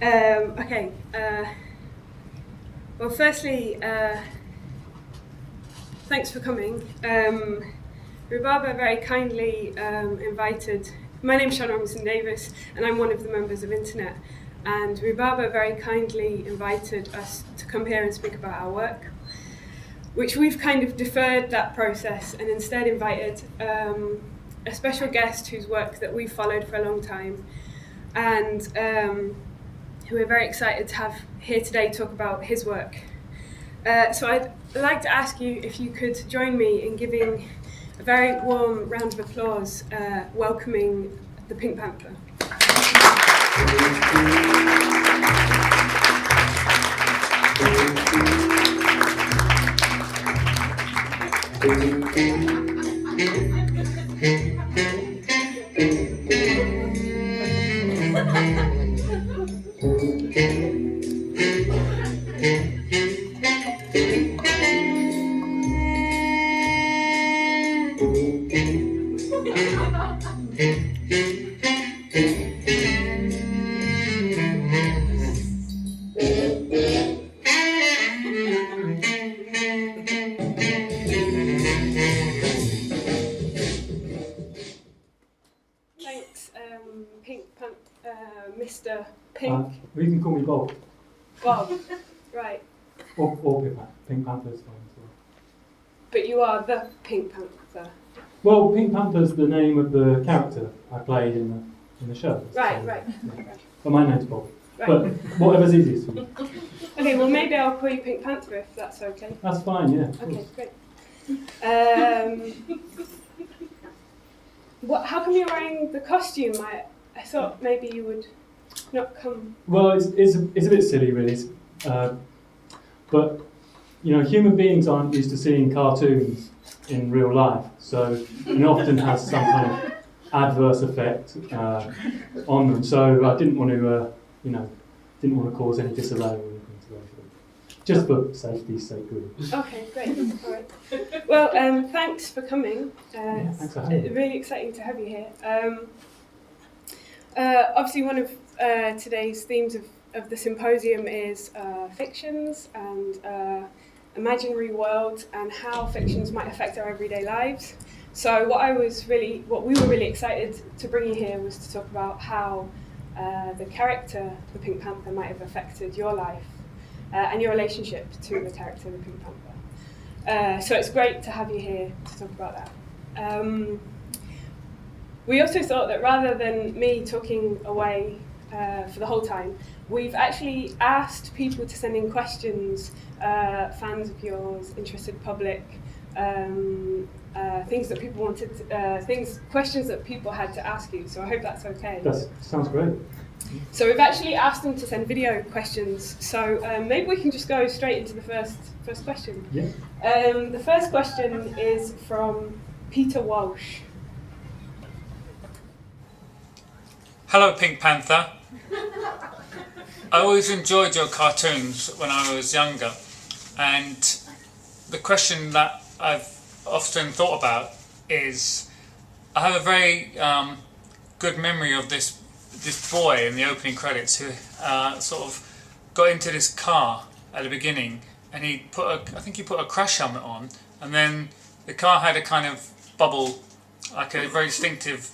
Okay. Well, firstly, thanks for coming. Rhubaba very kindly invited. My name's Davies, and I'm one of the members of Internet. And Rhubaba very kindly invited us to come here and speak about our work, which we've kind of deferred that process and instead invited a special guest whose work that we've followed for a long time, and who we're very excited to have here today talk about his work. So I'd like to ask you if you could join me in giving a very warm round of applause welcoming the Pink Panther. Mr. Pink. You can call me Bob. Bob, right. Or Pink Panther is fine as well. But you are the Pink Panther. Well, Pink Panther's the name of the character I played in the show. Right, so, right. Yeah. But my name's Bob. Right. But whatever's easiest for you. Okay, well maybe I'll call you Pink Panther if that's okay. That's fine, yeah. Okay, great. How come you're wearing the costume? I thought maybe you would not come. Well, it's a bit silly, really. But, you know, human beings aren't used to seeing cartoons in real life, so it often has some kind of adverse effect on them. So I didn't want to, didn't want to cause any disarray or anything today. Just for safety's sake, really. Okay, great. All right. Well, thanks for coming. Yeah, thanks for having me. It's really exciting to have you here. Obviously, one of today's themes of the symposium is fictions and imaginary worlds and how fictions might affect our everyday lives. So what we were really excited to bring you here was to talk about how the character, the Pink Panther, might have affected your life and your relationship to the character, the Pink Panther. So it's great to have you here to talk about that. We also thought that rather than me talking away for the whole time, we've actually asked people to send in questions, fans of yours, interested public, things that people wanted, questions that people had to ask you. So I hope that's okay. That sounds great. So we've actually asked them to send video questions. So maybe we can just go straight into the first question. Yeah. The first question is from Peter Walsh. Hello, Pink Panther. I always enjoyed your cartoons when I was younger, and the question that I've often thought about is, I have a very good memory of this boy in the opening credits who sort of got into this car at the beginning, and I think he put a crash helmet on, and then the car had a kind of bubble, like a very distinctive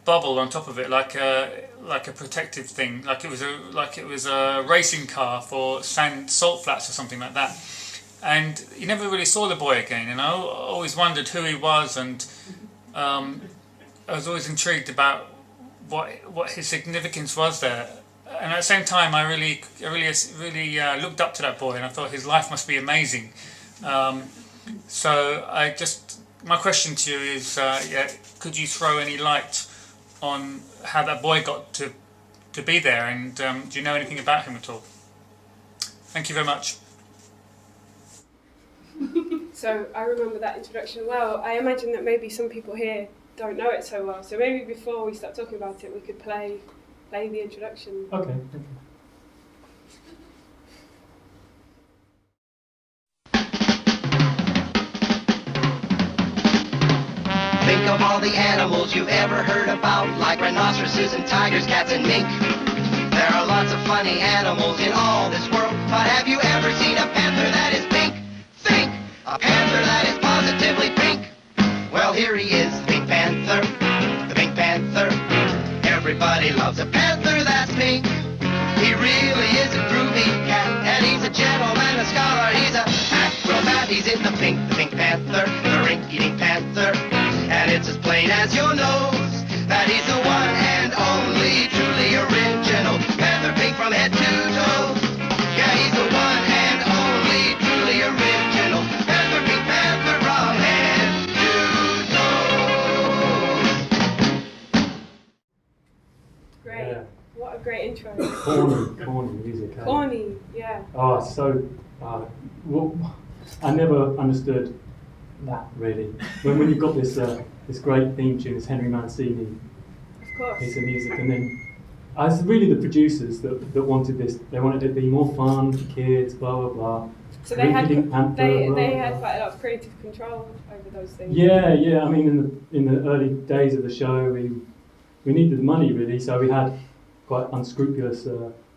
bubble on top of it, like a protective thing, like it was a racing car for salt flats or something like that. And you never really saw the boy again, and I always wondered who he was, and I was always intrigued about what his significance was there. And at the same time, I really looked up to that boy, and I thought his life must be amazing. So my question to you is, could you throw any light on how that boy got to be there, and do you know anything about him at all? Thank you very much. So I remember that introduction well. I imagine that maybe some people here don't know it so well. So maybe before we start talking about it, we could play the introduction. Okay, thank you. Think of all the animals you've ever heard about, like rhinoceroses and tigers, cats and mink. There are funny animals in all this world, but have you ever seen a panther that is pink? Think! A panther that is positively pink. Well, here he is, the Pink Panther, the Pink Panther. Everybody loves a panther that's pink. He really is a groovy cat, and he's a gentleman, a scholar, he's a acrobat. He's in the Pink Panther, the rink-eating panther. And it's as plain as your nose that he's the one and only truly original panther, pink from head to toe. Yeah, he's the one and only truly original panther, Pink Panther from head to toe. Great. Yeah. What a great intro. Corny music. Corny, yeah. Oh, so well, I never understood that really. When you've got this this great theme tune, this Henry Mancini Of course. piece of music, and then it's really the producers that wanted this. They wanted it to be more fun for kids, blah blah blah. So they had Pink Panther, they blah, had blah. quite a lot of creative control over those things. Yeah. I mean, in the early days of the show, we needed the money really, so we had quite unscrupulous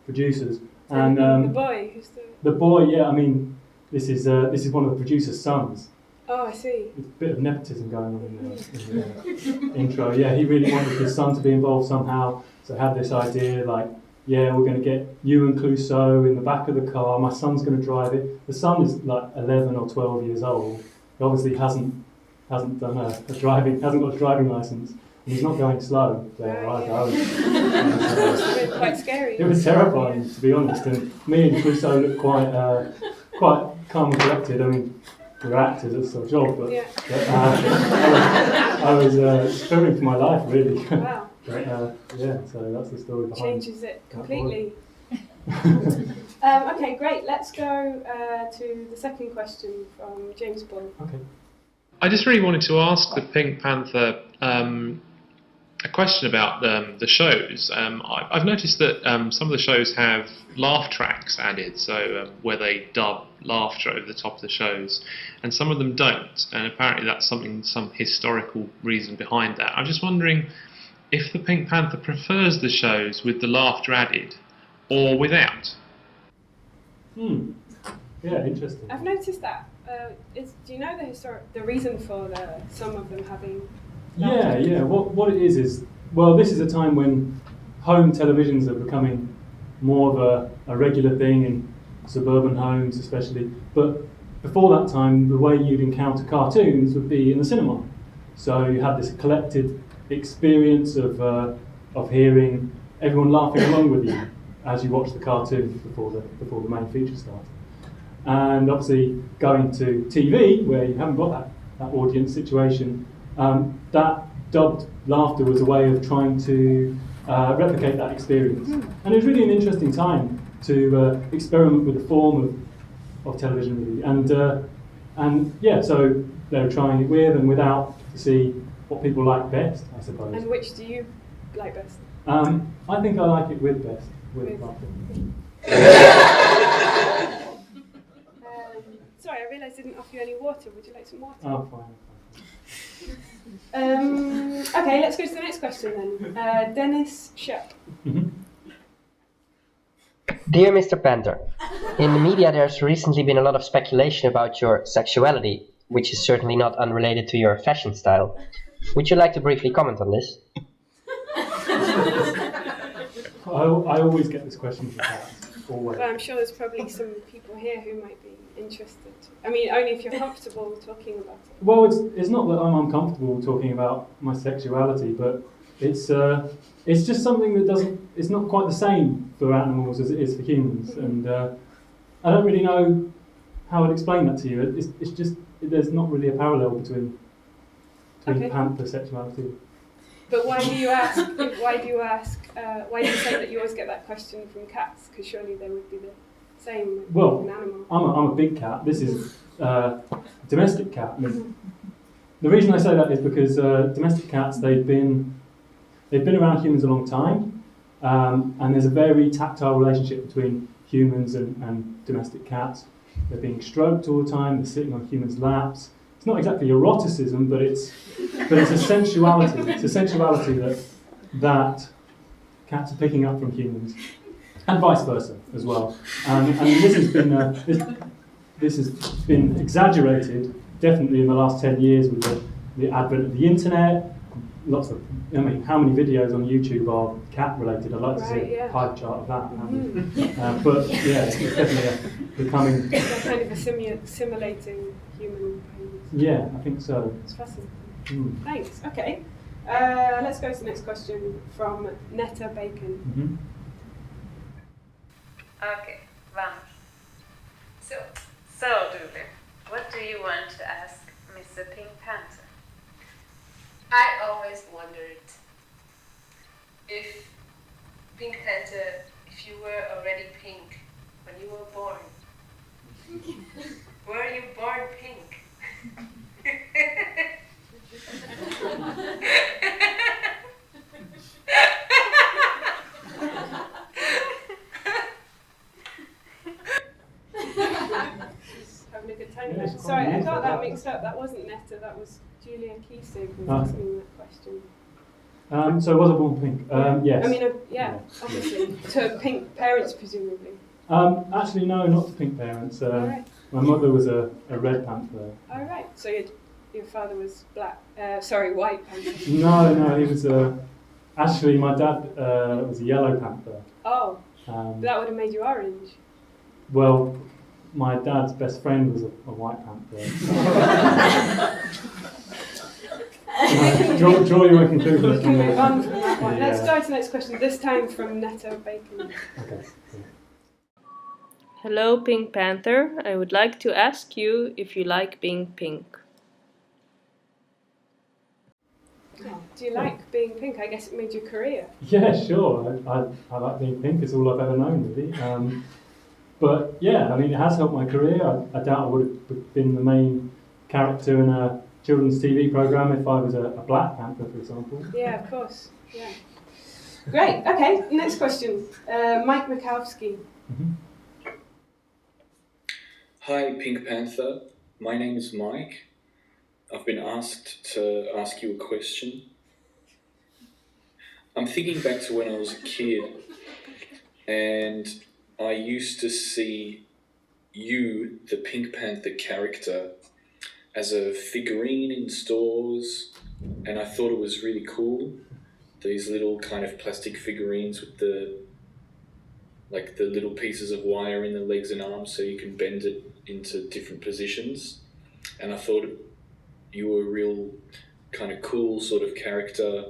producers. And the boy who's the boy, yeah. I mean, this is one of the producer's sons. Oh, I see. There's a bit of nepotism going on in the intro. Yeah, he really wanted his son to be involved somehow, so had this idea like, yeah, we're going to get you and Clouseau in the back of the car. My son's going to drive it. The son is like 11 or 12 years old. He obviously hasn't done hasn't got a driving license, and he's not going slow there either. It's quite scary. It was terrifying, to be honest. And me and Clouseau looked quite calm and collected. I mean, we're actors, it's our job, but, Yeah. I was fearing for my life, really. Wow. But, yeah, so that's the story behind Changes it completely. it. Okay, great. Let's go to the second question from James Bond. Okay. I just really wanted to ask the Pink Panther a question about the shows. I've noticed that some of the shows have laugh tracks added, so where they dub laughter over the top of the shows, and some of them don't, and apparently that's some historical reason behind that. I'm just wondering if the Pink Panther prefers the shows with the laughter added or without. Yeah, interesting. I've noticed that. Do you know the reason for some of them having? Yeah. What it is well, this is a time when home televisions are becoming more of a regular thing in suburban homes, especially. But before that time, the way you'd encounter cartoons would be in the cinema. So you had this collected experience of hearing everyone laughing along with you as you watch the cartoon before the main feature starts. And obviously, going to TV where you haven't got that audience situation, that dubbed laughter was a way of trying to replicate that experience. And it was really an interesting time to experiment with the form of television, really. And yeah, so they were trying it with and without to see what people like best, I suppose. And which do you like best? I think I like it with best, with laughter. Sorry, I realised I didn't offer you any water. Would you like some water? Oh, fine. Okay, let's go to the next question then. Dennis Shep. Dear Mr. Panther, in the media there's recently been a lot of speculation about your sexuality, which is certainly not unrelated to your fashion style. Would you like to briefly comment on this? I always get this question from cats. Always. Well, I'm sure there's probably some people here who might be interested. I mean, only if you're comfortable talking about it. Well, it's not that I'm uncomfortable talking about my sexuality, but it's just something that it's not quite the same for animals as it is for humans, and I don't really know how I'd explain that to you. It's just there's not really a parallel between Okay. panther sexuality. But why do you ask? Why do you say that you always get that question from cats? Because surely they would be the same with an animal. I'm a big cat. This is a domestic cat. The reason I say that is because domestic cats, they've been around humans a long time, and there's a very tactile relationship between humans and domestic cats. They're being stroked all the time. They're sitting on humans' laps. It's not exactly eroticism, but it's a sensuality. It's a sensuality that cats are picking up from humans. and vice versa as well. And this has been this has been exaggerated definitely in the last 10 years with the advent of the internet. Lots of, I mean, how many videos on YouTube are cat related? I'd like to see a pie chart of that. But yeah, it's definitely becoming. They're kind of simulating human brains. Yeah, I think so. It's fascinating. Mm. Thanks. Okay. Let's go to the next question from Netta Bacon. Mm-hmm. Okay, vamos. So, Julie, what do you want to ask Mr. Pink Panther? I always wondered if Pink Panther, if you were already pink when you were born. Were you born pink? Having a good time. Sorry, I got that mixed up. That wasn't Netta, that was Julia Keesig who was asking that question. So was I born pink? Yes. I mean, yeah, obviously. To pink parents, presumably. Actually, no, not to pink parents. Right. My mother was a red panther. Oh, right. So your father was white panther. No, he was actually, my dad was a yellow panther. Oh, that would have made you orange. Well, my dad's best friend was a white panther. Draw your own conclusions. We can move on from that one. Yeah. Let's go to the next question, this time from Netta Bacon. Okay. Hello, Pink Panther. I would like to ask you if you like being pink. Do you like being pink? I guess it made your career. Yeah, sure. I like being pink. It's all I've ever known, really. But yeah, I mean, it has helped my career. I doubt I would have been the main character in a children's TV program if I was a Black Panther, for example. Yeah, of course. Yeah. Great. Okay. Next question. Mike Mikowski. Mm-hmm. Hi, Pink Panther. My name is Mike. I've been asked to ask you a question. I'm thinking back to when I was a kid, and I used to see you, the Pink Panther character, as a figurine in stores, and I thought it was really cool. These little kind of plastic figurines with the little pieces of wire in the legs and arms so you can bend it into different positions. And I thought you were a real kind of cool sort of character.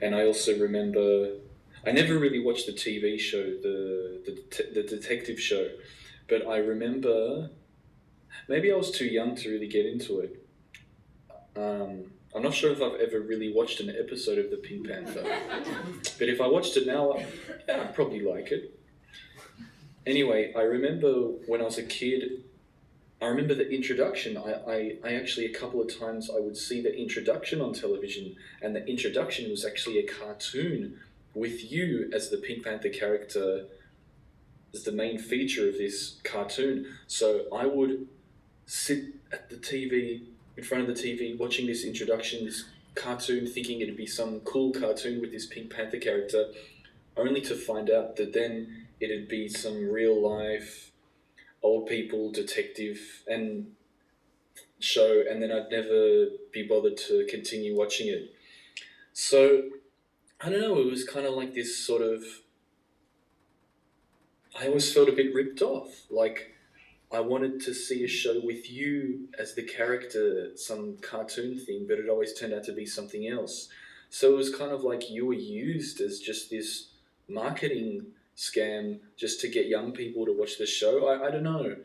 And I also remember, I never really watched the TV show, the detective show, but I remember, maybe I was too young to really get into it. I'm not sure if I've ever really watched an episode of the Pink Panther, but if I watched it now, I'd probably like it. Anyway, I remember when I was a kid, I remember the introduction. I actually, a couple of times, I would see the introduction on television, and the introduction was actually a cartoon with you as the Pink Panther character, as the main feature of this cartoon. So I would sit at the TV, in front of the TV, watching this introduction, this cartoon, thinking it'd be some cool cartoon with this Pink Panther character, only to find out that then it'd be some real life old people detective and show, and then I'd never be bothered to continue watching it. So I don't know, it was kind of like this sort of, I always felt a bit ripped off. Like I wanted to see a show with you as the character, some cartoon thing, but it always turned out to be something else. So it was kind of like you were used as just this marketing scam just to get young people to watch the show. I don't know.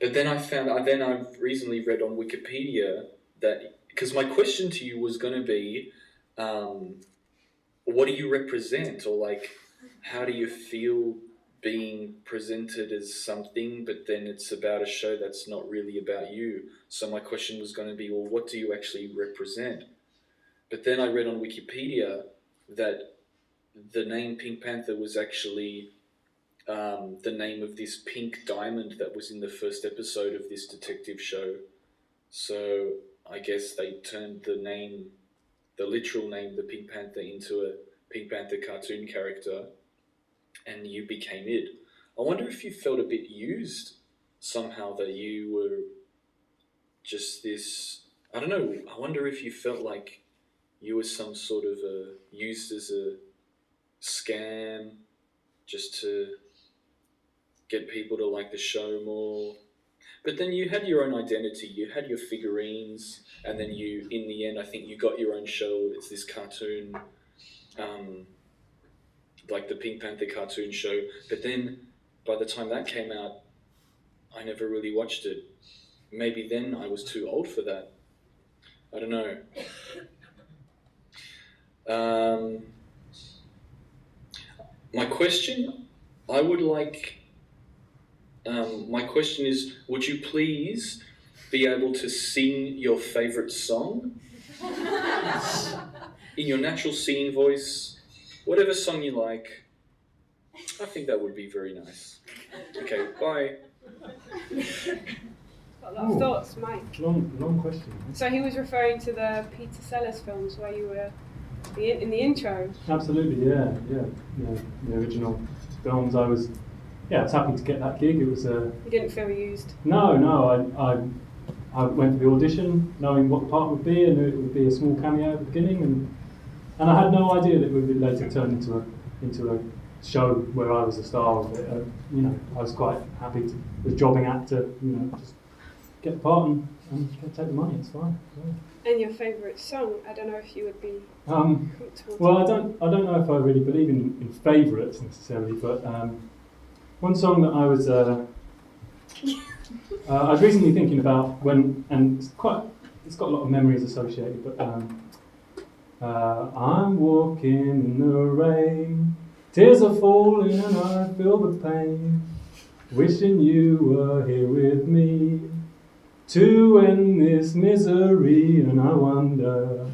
But then I've recently read on Wikipedia that, because my question to you was going to be, what do you represent, or like, how do you feel being presented as something, but then it's about a show that's not really about you? So my question was going to be, well, what do you actually represent? But then I read on Wikipedia that the name Pink Panther was actually the name of this pink diamond that was in the first episode of this detective show. So I guess they turned the name the literal name, the Pink Panther, into a Pink Panther cartoon character, and you became it. I wonder if you felt a bit used somehow, that you were just this, I don't know, I wonder if you felt like you were some sort of used as a scam just to get people to like the show more. But then you had your own identity, you had your figurines, and then you, in the end, I think you got your own show. It's this cartoon, like the Pink Panther cartoon show. But then, by the time that came out, I never really watched it. Maybe then I was too old for that. I don't know. My question, my question is, would you please be able to sing your favourite song? In your natural singing voice, whatever song you like. I think that would be very nice. Okay, bye. Got a lot of thoughts, Mike. Long question. So he was referring to the Peter Sellers films where you were in the intro. Absolutely, yeah. The original films, I was happy to get that gig. It was You didn't feel used? No, I went for the audition knowing what the part would be, and knew it would be a small cameo at the beginning, and I had no idea that it would be later turned into a show where I was the star of it. I was quite happy to, as a jobbing actor, just get the part and take the money. It's fine. Yeah. And your favourite song? I don't know if you would be. Well, I don't know if I really believe in favourites necessarily, but one song that I was recently thinking about and it's got a lot of memories associated. But I'm walking in the rain, tears are falling and I feel the pain, wishing you were here with me to end this misery, and I wonder,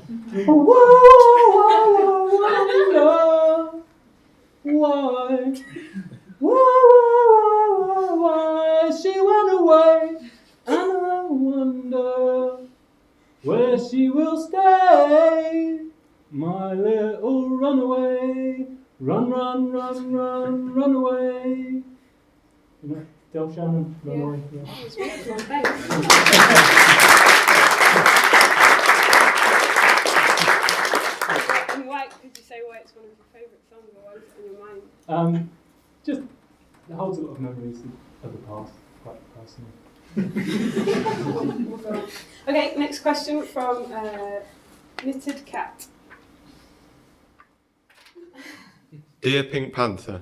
why she went away, and I wonder where she will stay, my little runaway, run away. Del Shannon, run away. Yeah. That was beautiful, thanks. And why, could you say why it's one of your favourite songs, or why it's in your mind? Just, it holds a lot of memories of the past, quite personally. We'll go on. Okay, next question from Knitted Cat. Dear Pink Panther,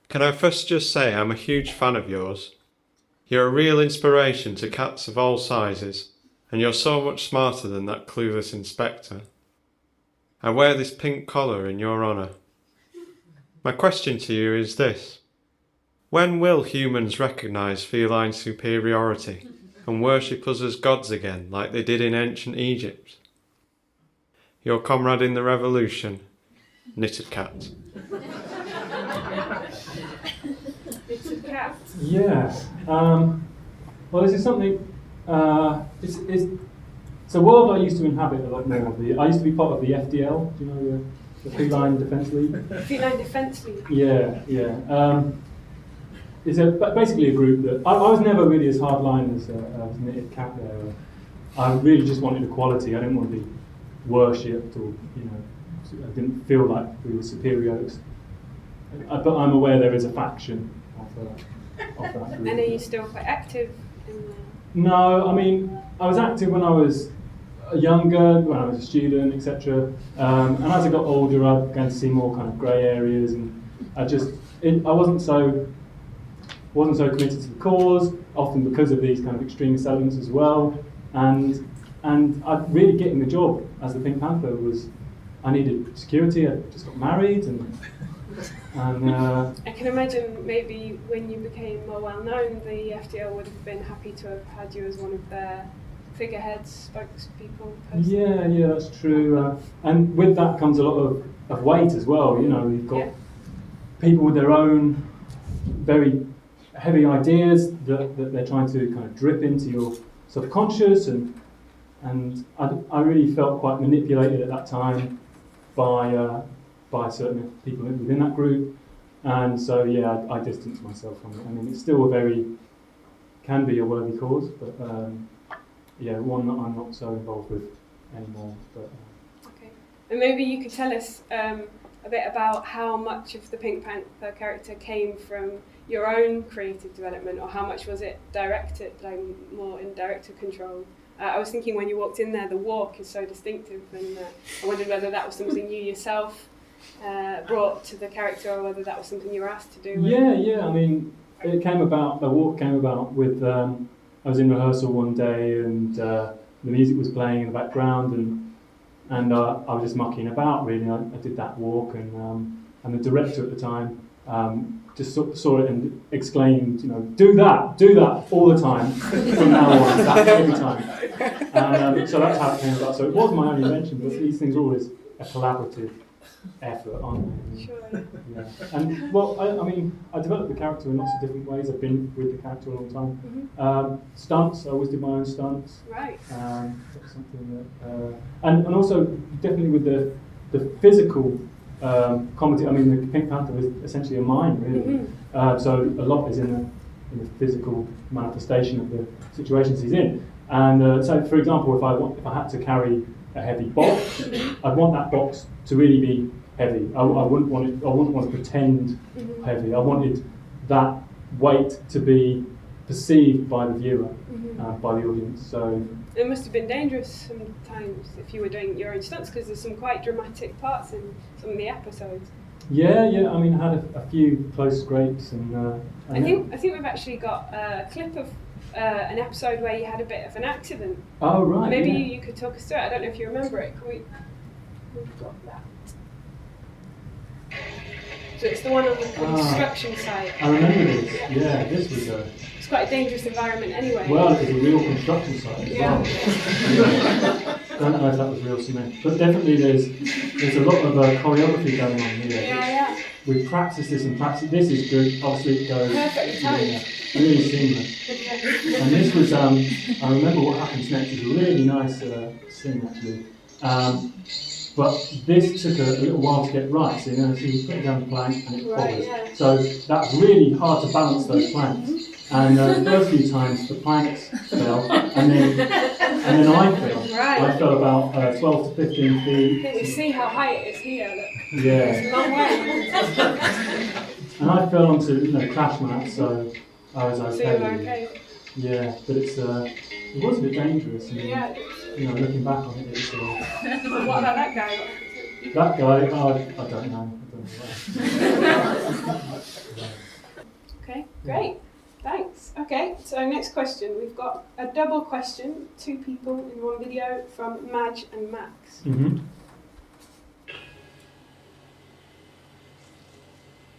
can I first just say I'm a huge fan of yours. You're a real inspiration to cats of all sizes, and you're so much smarter than that clueless inspector. I wear this pink collar in your honour. My question to you is this: when will humans recognise feline superiority and worship us as gods again like they did in ancient Egypt? Your comrade in the revolution, Knitted Cat. Knitted Cat. Yeah. Well, this is something. It's a world I used to inhabit a lot more. I used to be part of the FDL. Do you know the Feline Defence League? Feline Defence League. Yeah. It's basically a group that I was never really as hardline as Knitted Cat there. I really just wanted equality. I didn't want to be worshipped, or I didn't feel like we were superiors. But I'm aware there is a faction of that group. And are you still quite active in the... No, I mean, I was active when I was younger, when I was a student, etc. And as I got older, I began to see more kind of grey areas, and I wasn't so committed to the cause, often because of these kind of extremist elements as well. And really getting the job as the Pink Panther was, I needed security. I just got married, and I can imagine maybe when you became more well known, the FDL would have been happy to have had you as one of their figureheads, spokespeople. Yeah, that's true. And with that comes a lot of weight as well. You've got people with their own very heavy ideas that they're trying to kind of drip into your subconscious, and and I really felt quite manipulated at that time by certain people within that group, and so yeah, I distanced myself from it. I mean, it's still can be a worthy cause, but yeah, one that I'm not so involved with anymore. But okay, and maybe you could tell us a bit about how much of the Pink Panther character came from your own creative development, or how much was it directed, like more in director control? I was thinking when you walked in there, the walk is so distinctive, and I wondered whether that was something you yourself brought to the character, or whether that was something you were asked to do. Yeah. I mean, the walk came about with. I was in rehearsal one day, and the music was playing in the background, and I was just mucking about. Really, I did that walk, and the director at the time just saw it and exclaimed, do that all the time from now on, that every time. And so that's how it came about. So it was my own invention, but these things are always a collaborative effort, aren't they? Sure. Yeah. And well, I mean, I developed the character in lots of different ways. I've been with the character a long time. Stunts, I always did my own stunts. Right. That's something that, and also definitely with the physical comedy. I mean, the Pink Panther is essentially a mime, really. So a lot is in the physical manifestation of the situations he's in. And so, for example, if I had to carry a heavy box, I'd want that box to really be heavy. I wouldn't want to pretend heavy. I wanted that weight to be perceived by the viewer, by the audience. So it must have been dangerous sometimes if you were doing your own stunts, because there's some quite dramatic parts in some of the episodes. Yeah. I mean, I had a few close scrapes, and I think we've actually got a clip of an episode where you had a bit of an accident. Oh right. Maybe you could talk us through it. I don't know if you remember it. We've got that. So it's the one on the construction site. I remember this. Yeah, this was it's quite a dangerous environment anyway. Well, it was a real construction site as well. Don't know if that was real cement, but definitely there's a lot of choreography going on here. Yeah. We practiced this and practiced. This is good. Obviously, it goes perfectly timed. Really seamless. And this was, I remember what happens next. It's a really nice scene actually. But this took a little while to get right. So you put it down the plank and it wobbles. Yeah. So that's really hard to balance those planks. And the first few times the planks fell, and then I fell. Right. I fell about 12 to 15 feet. Can you see how high it is here? Look. Yeah. It's a long way. And I fell onto crash mats, so I was okay. So you were okay? Yeah, but it was a bit dangerous. And, looking back on it, it's. What about that guy? That guy, I don't know. Okay, great. Thanks. Okay, so next question. We've got a double question, 2 people in one video from Madge and Max.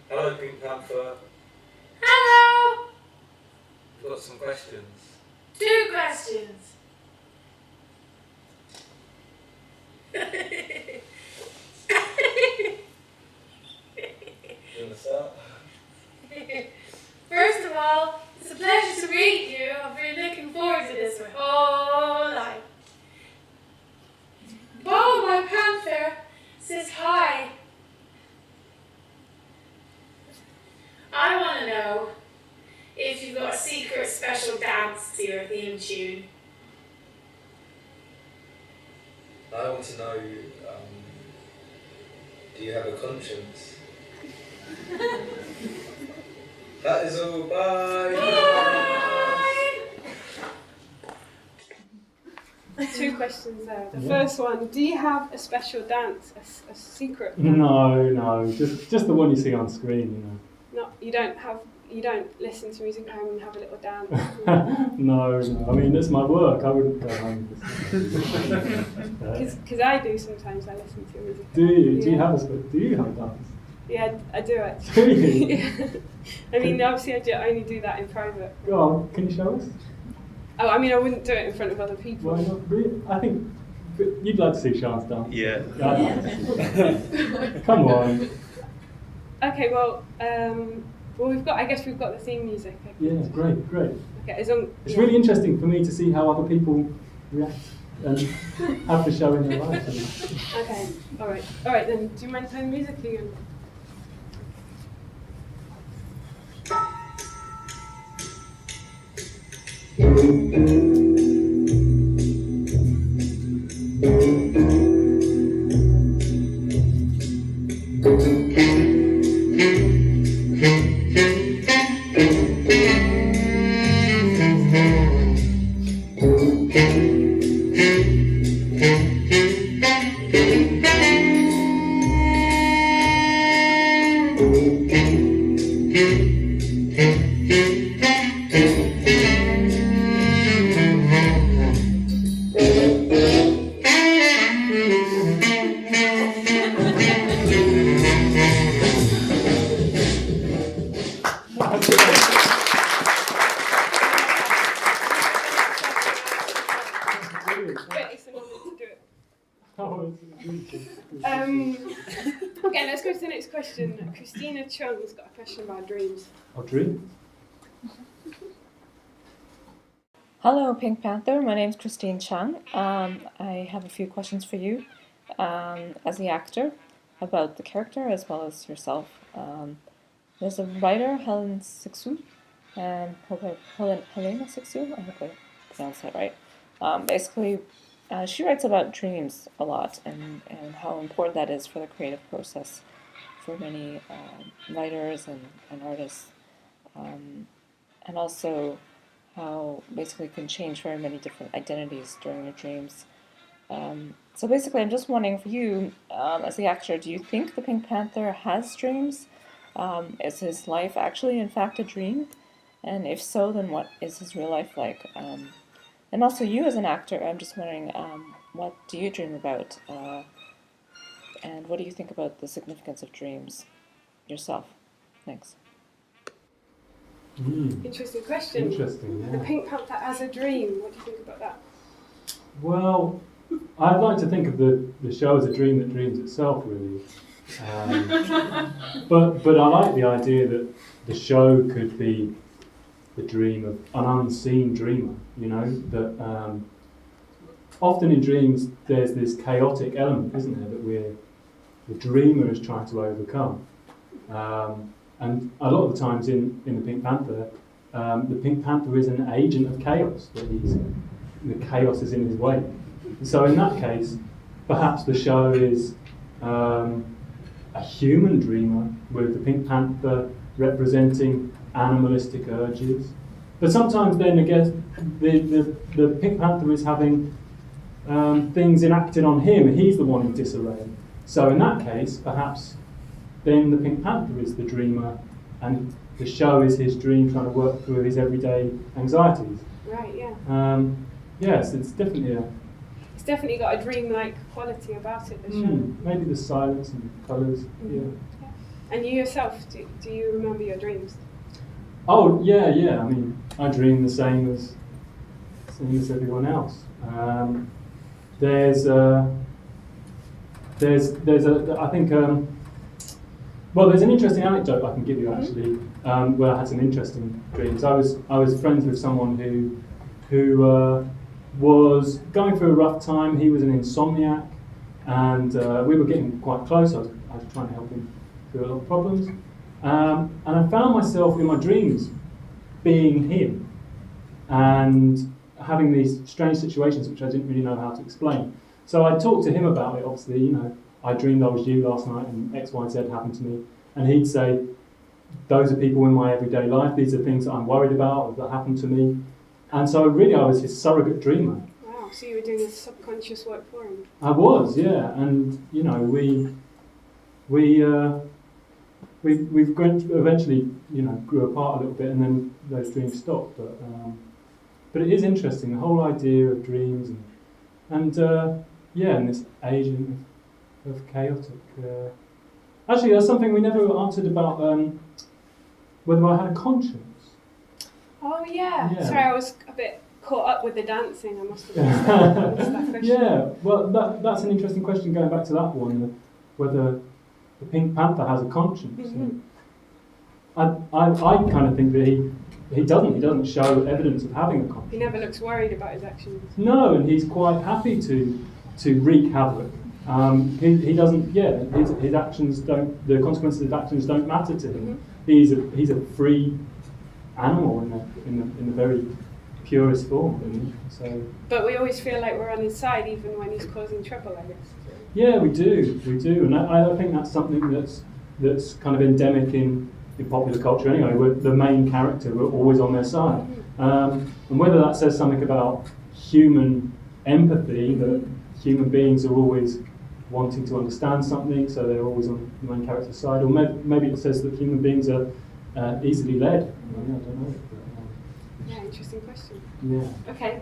Hello, Pink Panther. Hello! I've got some questions. 2 questions. You want to start? First of all, it's a pleasure to meet you. I've been looking forward to this my whole life. Bo, my panther, says hi. I want to know if you've got a secret special dance to your theme tune. I want to know, do you have a conscience? That is all. Bye. Bye. 2 questions there. The first one: do you have a special dance, a secret? No, just the one you see on screen. No, you don't listen to music at home and have a little dance. No. I mean, it's my work. I wouldn't go home. Because I do sometimes. I listen to music. Do you? Yeah. Do you have a dance? Yeah, I do actually. Do you? Yeah. I mean, obviously, I only do that in private. Go on, can you show us? Oh, I mean, I wouldn't do it in front of other people. Why not? I think you'd like to see Sean's dance. Yeah. Come on. Okay, well, I guess we've got the theme music. Yeah, great. Okay, it's really interesting for me to see how other people react and have the show in their lives. Okay, all right. Then, do you mind playing music again? Okay, let's go to the next question. Christina Chung's got a question about dreams. Oh, dreams? Hello, Pink Panther. My name's Christine Chung. I have a few questions for you as the actor about the character as well as yourself. There's a writer, Helena Sixou, Helena Sixou, I hope I pronounced that right. Basically, she writes about dreams a lot and how important that is for the creative process for many writers and artists. And also how basically it can change very many different identities during your dreams. So basically, I'm just wondering for you, as the actor, do you think the Pink Panther has dreams? Is his life actually, in fact, a dream? And if so, then what is his real life like? And also, you as an actor, I'm just wondering, what do you dream about? And what do you think about the significance of dreams yourself? Thanks. Interesting question. Interesting, yeah. The Pink Panther as a dream. What do you think about that? Well, I'd like to think of the show as a dream that dreams itself, really. But I like the idea that the show could be the dream of an unseen dreamer, you know, that often in dreams there's this chaotic element, isn't there, that the dreamer is trying to overcome. And a lot of the times in the Pink Panther, the Pink Panther is an agent of chaos, that the chaos is in his way. So in that case, perhaps the show is a human dreamer with the Pink Panther representing animalistic urges. But sometimes then again, the Pink Panther is having things enacted on him, and he's the one in disarray. So in that case, perhaps then the Pink Panther is the dreamer, and the show is his dream trying to work through his everyday anxieties. Right, yeah. Yes, it's definitely It's definitely got a dream-like quality about it, the show. Maybe the silence and the colours, yeah. And you yourself, do you remember your dreams? Oh, yeah. I mean, I dream the same as everyone else. There's an interesting anecdote I can give you actually, where I had some interesting dreams. I was friends with someone who was going through a rough time. He was an insomniac, and we were getting quite close. I was trying to help him through a lot of problems, and I found myself in my dreams being him, and having these strange situations which I didn't really know how to explain. So I talked to him about it. Obviously, you know, I dreamed I was you last night, and X, Y, Z happened to me, and he'd say, "Those are people in my everyday life. These are things that I'm worried about or that happened to me." And so really I was his surrogate dreamer. Wow, so you were doing this subconscious work for him? I was, yeah. And, you know, we eventually, you know, grew apart a little bit, and then those dreams stopped. But it is interesting, the whole idea of dreams and this agent of chaotic. Actually, there's something we never answered about whether I had a conscience. Oh yeah. Sorry, I was a bit caught up with the dancing. I must have missed that question. Yeah, well, that's an interesting question. Going back to that one, whether the Pink Panther has a conscience. Mm-hmm. I kind of think that he doesn't show evidence of having a conscience. He never looks worried about his actions. No, and he's quite happy to wreak havoc. He doesn't. Yeah, his actions don't. The consequences of his actions don't matter to him. Mm-hmm. He's a free animal in the very purest form. Really. So. But we always feel like we're on his side, even when he's causing trouble, I guess. Yeah, we do, and I think that's something that's kind of endemic in popular culture anyway, where the main character are always on their side. And whether that says something about human empathy, that human beings are always wanting to understand something, so they're always on the main character's side, or maybe it says that human beings are easily led. I don't know. Yeah, interesting question. Yeah. Okay.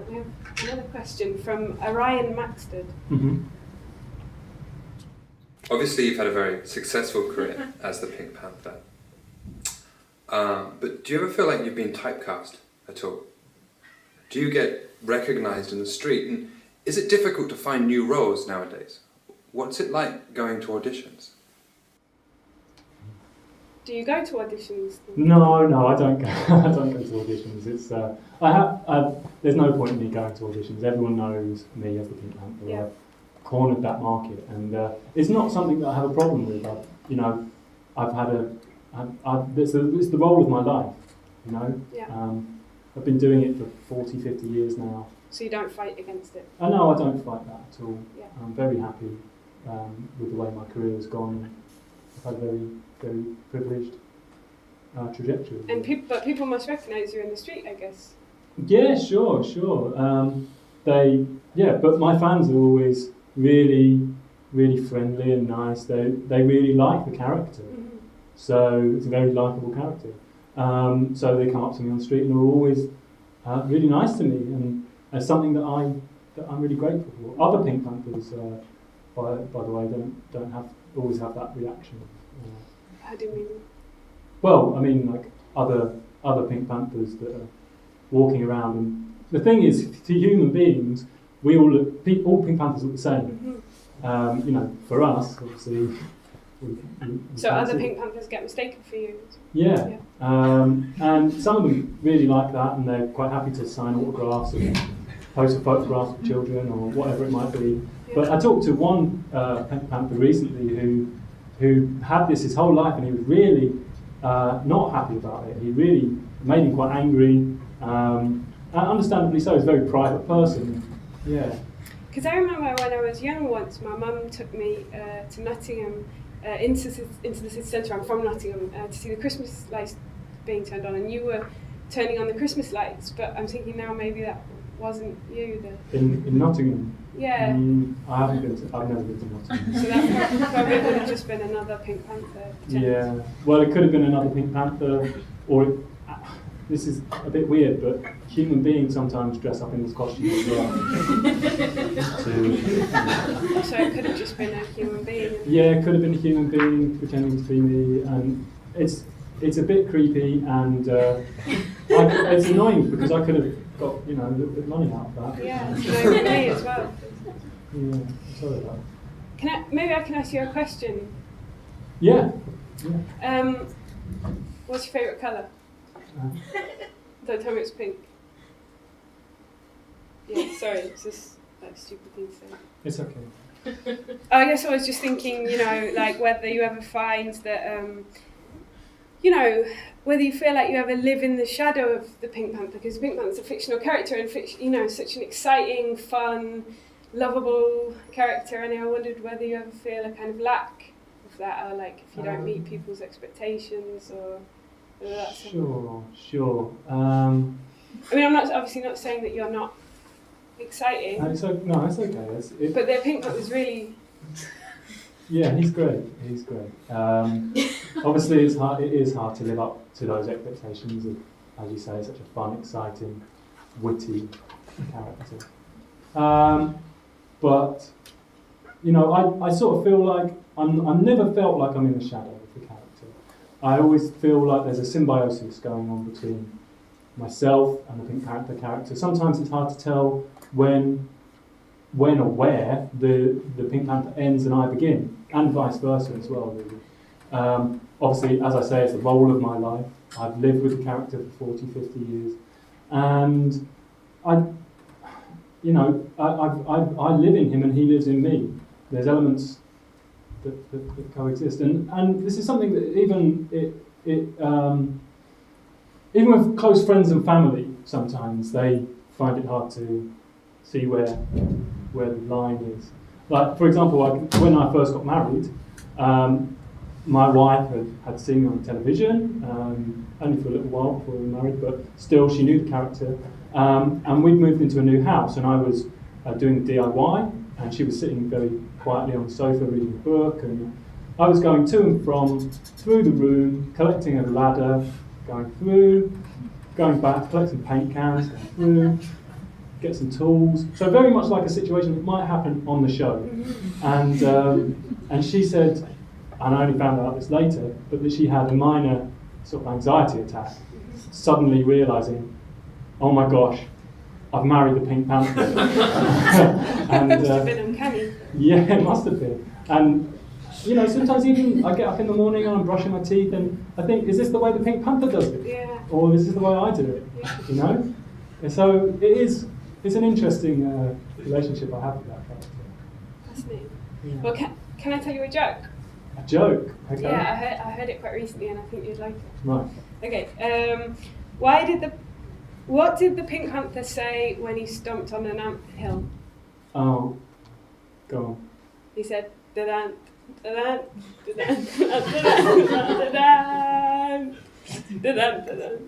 We have another question from Orion Maxted. Mm-hmm. Obviously, you've had a very successful career as the Pink Panther. But do you ever feel like you've been typecast at all? Do you get recognised in the street? And is it difficult to find new roles nowadays? What's it like going to auditions? Do you go to auditions? No, I don't go. I don't go to auditions. It's there's no point in me going to auditions. Everyone knows me as the Pink Panther. Yeah. I've cornered that market, and it's not something that I have a problem with. It's the role of my life. Yeah. I've been doing it for 40, 50 years now. So you don't fight against it? No, I don't fight that at all. Yeah. I'm very happy with the way my career has gone. I've had a very, very privileged trajectory. And people must recognise you in the street, I guess. Yeah, sure. But my fans are always really, really friendly and nice. They really like the character. Mm-hmm. So it's a very likeable character. So they come up to me on the street and are always really nice to me, and it's something that I'm really grateful for. Other Pink Panthers, by the way, don't always have that reaction. How do you mean? Well, I mean, like other Pink Panthers that are walking around, and the thing is, to human beings, we all Pink Panthers look the same. Mm-hmm. For us, obviously. So other Pink Panthers get mistaken for you? Yeah. And some of them really like that, and they're quite happy to sign autographs and post photographs of children or whatever it might be. Yeah. But I talked to one Pink Panther recently who had this his whole life, and he was really not happy about it. He really made him quite angry, and understandably so. He's a very private person. Yeah. Because I remember when I was young once, my mum took me to Nottingham, into the city centre. I'm from Nottingham, to see the Christmas lights being turned on, and you were turning on the Christmas lights. But I'm thinking now maybe that wasn't you. In Nottingham. Yeah. I've never been to Nottingham. So that probably would have just been another Pink Panther. Yeah. Well, it could have been another Pink Panther, or this is a bit weird, but human beings sometimes dress up in this costume as well. So it could have just been a human being. Yeah, it could have been a human being pretending to be me, and it's a bit creepy, and it's annoying because I could have got a little bit of money out of that. Yeah, no, me as well. Yeah, I'm sorry about that. Maybe I can ask you a question? Yeah. What's your favourite colour? Don't tell me it's pink. Yeah, sorry, it's just like a stupid thing to say. It's okay. I guess I was just thinking, like whether you ever find that, whether you feel like you ever live in the shadow of the Pink Panther, because the Pink Panther's a fictional character and such an exciting, fun, lovable character, and I wondered whether you ever feel a kind of lack of that, or like if you don't meet people's expectations, or whether that's Sure. I mean, I'm obviously not saying that you're not exciting. It's okay. But the Pink Panther's really... Yeah, he's great. Obviously, it is hard to live up to those expectations of, as you say, such a fun, exciting, witty character. But I sort of feel like I've never felt like I'm in the shadow of the character. I always feel like there's a symbiosis going on between myself and the Pink Panther character. Sometimes it's hard to tell when or where the Pink Panther ends and I begin, and vice versa as well, really. Obviously, as I say, it's the role of my life. I've lived with the character for 40, 50 years, and I live in him and he lives in me. There's elements that coexist, and this is something that even with close friends and family, sometimes they find it hard to see where the line is. Like, for example, when I first got married, my wife had seen me on television, only for a little while before we were married, but still she knew the character. And we'd moved into a new house, and I was doing the DIY, and she was sitting very quietly on the sofa reading a book, and I was going to and from through the room, collecting a ladder, going through, going back, collecting paint cans, going through, get some tools. So very much like a situation that might happen on the show. And she said, and I only found out this later, but that she had a minor sort of anxiety attack, suddenly realising, oh my gosh, I've married the Pink Panther. And, must have been uncanny. Yeah, it must have been. And sometimes even I get up in the morning and I'm brushing my teeth and I think, is this the way the Pink Panther does it? Yeah. Or is this the way I do it? Yeah. And so it's an interesting relationship I have with that character. Fascinating. Yeah. Well, can I tell you a joke? A joke? Okay. Yeah, I heard it quite recently and I think you'd like it. Right. Okay. What did the Pink Panther say when he stomped on an ant hill? Oh, go on. He said, da-dan, da-dan, da-dan, da-dan, da-dan, da-dan.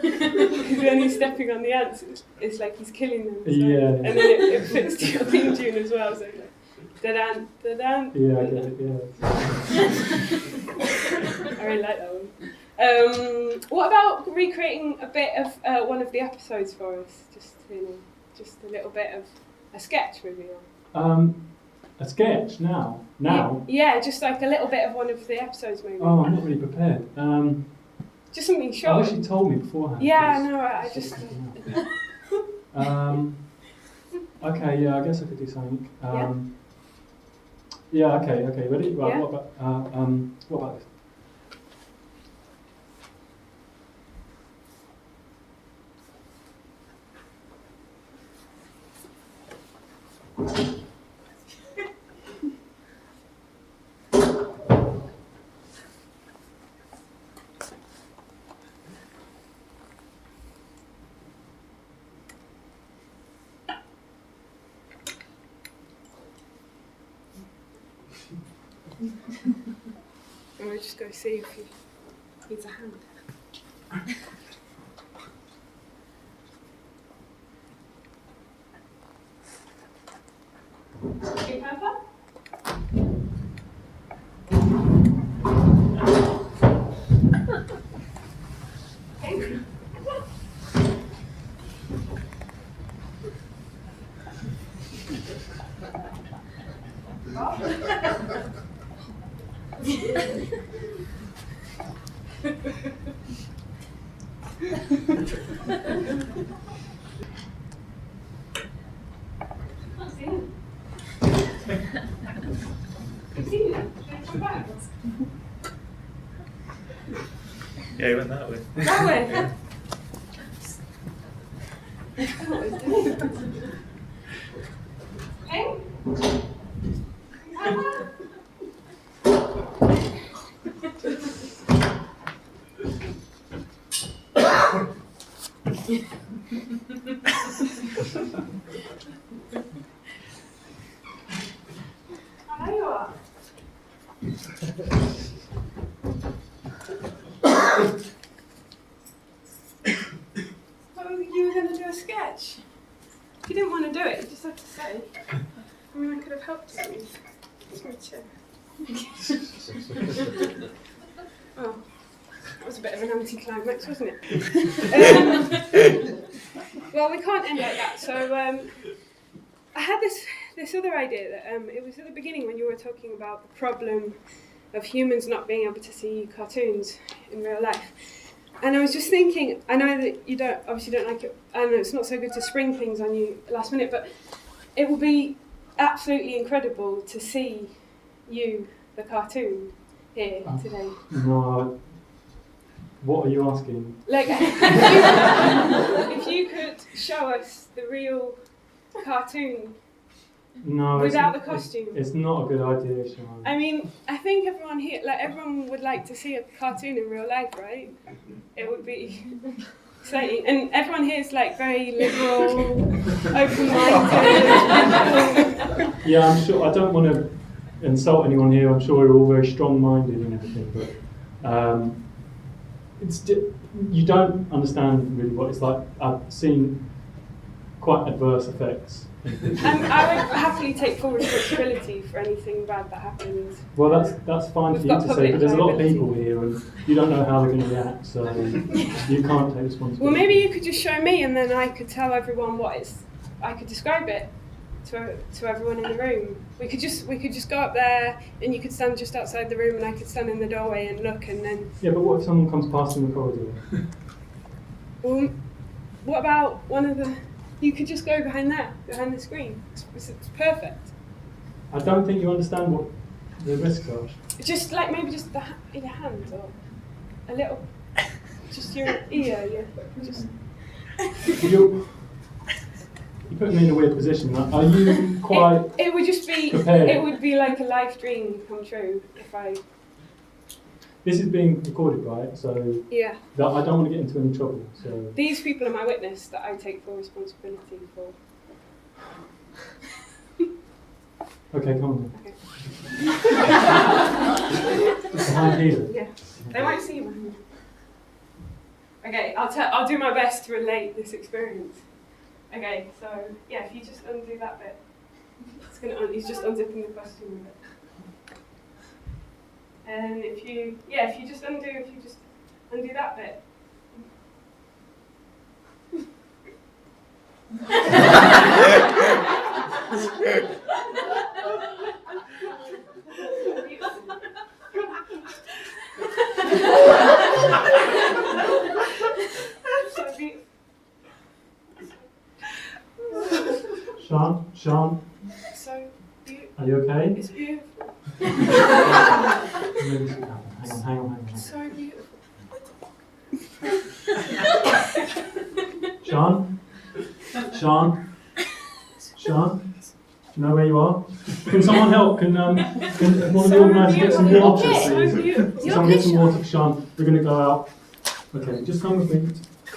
Because when he's stepping on the ants, it's like he's killing them. So. Yeah. And then it fits to your theme tune as well. So like, da-dan, da-dan. Yeah, I get it, yeah. I really like that one. What about recreating a bit of one of the episodes for us? Just a little bit of a sketch, maybe. A sketch now? Yeah, just like a little bit of one of the episodes, maybe. Oh, I'm not really prepared. Just something short. I wish you told me beforehand. Yeah, no, I just. Okay, yeah, I guess I could do something. Okay, ready? Right, Yeah. what about this? And we'll just go see if he needs a hand. Pink Panther? Yeah, he went that way. That way? Yeah. Hey? There you are. You were going to do a sketch. If you didn't want to do it, you just have to say. I mean, I could have helped you. It's my chair. Oh, that was a bit of an anticlimax, wasn't it? Well, we can't end like that. So I had this other idea that it was at the beginning when you were talking about the problem of humans not being able to see cartoons in real life. And I was just thinking, I know that you obviously don't like it, I know it's not so good to spring things on you last minute, but it will be absolutely incredible to see you, the cartoon, here today. No, What are you asking? Like, if you could show us the real cartoon No, without the costume. It's not a good idea, Siân. I mean, I think everyone here, like everyone would like to see a cartoon in real life, right? It would be exciting. And everyone here is like very liberal, open-minded. Yeah, I'm sure. I don't want to insult anyone here. I'm sure we're all very strong-minded and everything, but you don't understand really what it's like. I've seen quite adverse effects. I would happily take full responsibility for anything bad that happens. Well, that's fine for you to say, but there's a lot of people here, and you don't know how they're going to react, so you can't take responsibility. Well, maybe you could just show me, and then I could tell everyone what it's. I could describe it to everyone in the room. We could just go up there, and you could stand just outside the room, and I could stand in the doorway and look, and then. Yeah, but what if someone comes past in the corridor? Well, what about one of the? You could just go behind the screen. It's perfect. I don't think you understand what the risks are. Just like maybe just in your hand or a little, just your ear. Yeah, just. You put me in a weird position. Are you quite? It would just be. Prepared? It would be like a life dream come true if I. This is being recorded, right? So Yeah. I don't want to get into any trouble. So These people are my witness that I take full responsibility for. okay, come on. Okay. Behind here. Yeah. They won't see you. Okay, I'll do my best to relate this experience. Okay, so yeah, if you just undo that bit, he's just unzipping the costume a bit. And if you just undo that bit. Siân? So beautiful. Are you okay? It's beautiful. Hang on. It's so beautiful. Siân? Do you know where you are? Can someone help? Can one of the organisers get some water, please? Someone get some water for Siân. We're going to go out. Okay, just come with me.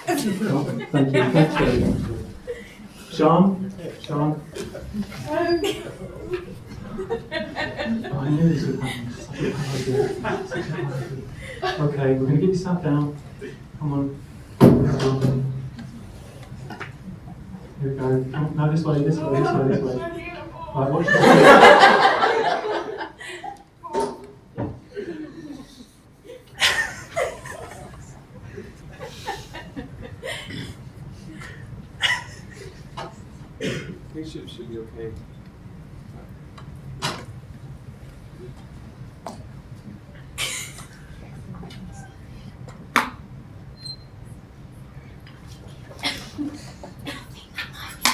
Oh, thank you. Thanks very much. Siân? Oh, I knew this would happen. Okay, we're going to get you sat down. Come on. Here we go. No, this way. Right, watch this. I think should be okay.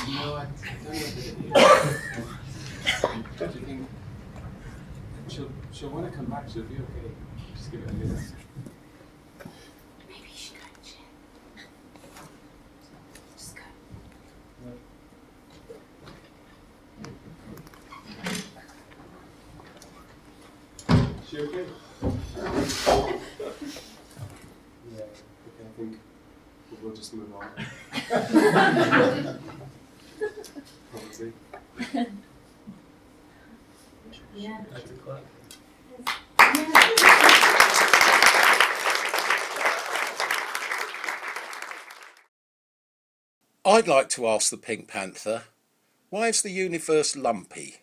No, I don't know if it is. Do you think she'll want to come back? She'll be okay. Just give it a minute. Maybe you should go and check. Just go. She okay? Yeah, okay, I think we'll just move on. Probably. Yeah. That's a clap. I'd like to ask the Pink Panther, why is the universe lumpy?